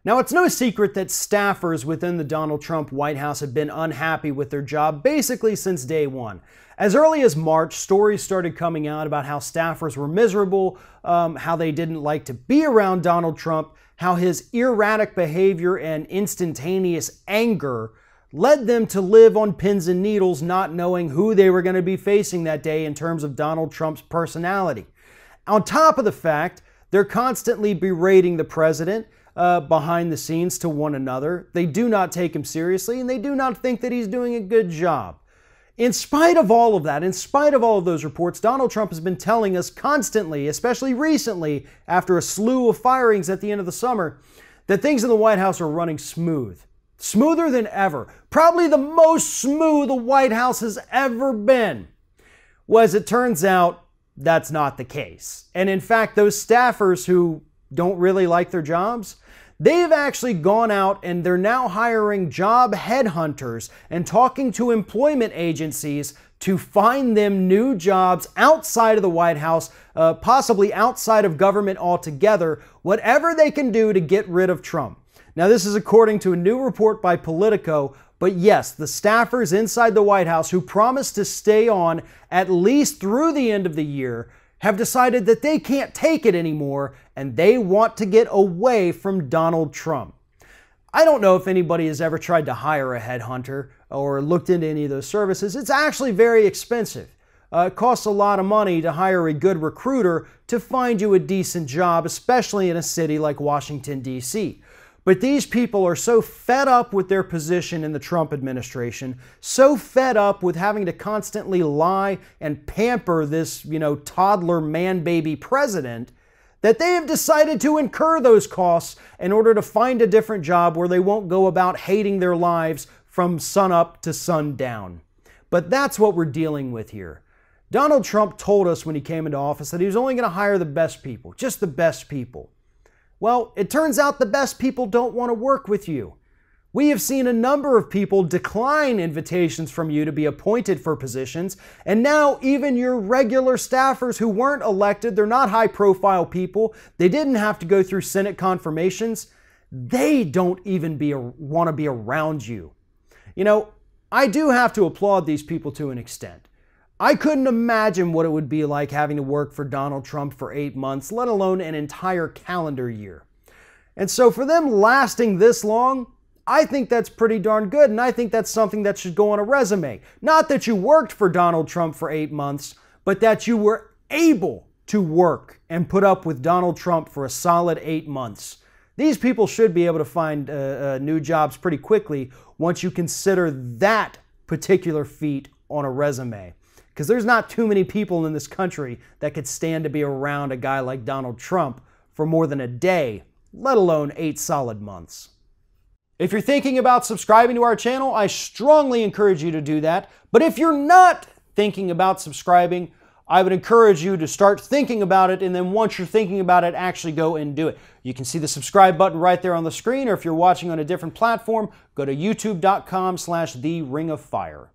Now, it's no secret that staffers within the Donald Trump White House have been unhappy with their job basically since day one. As early as March, stories started coming out about how staffers were miserable, how they didn't like to be around Donald Trump, how his erratic behavior and instantaneous anger led them to live on pins and needles, not knowing who they were going to be facing that day in terms of Donald Trump's personality. On top of the fact, they're constantly berating the president behind the scenes to one another. They do not take him seriously, and they do not think that he's doing a good job. In spite of all of that, in spite of all of those reports, Donald Trump has been telling us constantly, especially recently, after a slew of firings at the end of the summer, that things in the White House are running smooth. Smoother than ever. Probably the most smooth the White House has ever been. Well, as it turns out, that's not the case. And in fact, those staffers who don't really like their jobs, they've actually gone out and they're now hiring job headhunters and talking to employment agencies to find them new jobs outside of the White House, possibly outside of government altogether, whatever they can do to get rid of Trump. Now, this is according to a new report by Politico, but yes, the staffers inside the White House who promised to stay on at least through the end of the year have decided that they can't take it anymore and they want to get away from Donald Trump. I don't know if anybody has ever tried to hire a headhunter or looked into any of those services. It's actually very expensive. It costs a lot of money to hire a good recruiter to find you a decent job, especially in a city like Washington, D.C. But these people are so fed up with their position in the Trump administration, so fed up with having to constantly lie and pamper this, toddler man-baby president, that they have decided to incur those costs in order to find a different job where they won't go about hating their lives from sunup to sundown. But that's what we're dealing with here. Donald Trump told us when he came into office that he was only going to hire the best people, just the best people. Well, it turns out the best people don't want to work with you. We have seen a number of people decline invitations from you to be appointed for positions, and now even your regular staffers who weren't elected, they're not high-profile people, they didn't have to go through Senate confirmations, they don't even want to be around you. I do have to applaud these people to an extent. I couldn't imagine what it would be like having to work for Donald Trump for 8 months, let alone an entire calendar year. And so for them lasting this long, I think that's pretty darn good, and I think that's something that should go on a resume. Not that you worked for Donald Trump for 8 months, but that you were able to work and put up with Donald Trump for a solid 8 months. These people should be able to find new jobs pretty quickly once you consider that particular feat on a resume. Because there's not too many people in this country that could stand to be around a guy like Donald Trump for more than a day, let alone 8 solid months. If you're thinking about subscribing to our channel, I strongly encourage you to do that. But if you're not thinking about subscribing, I would encourage you to start thinking about it, and then once you're thinking about it, actually go and do it. You can see the subscribe button right there on the screen, or if you're watching on a different platform, go to youtube.com/theringofFire.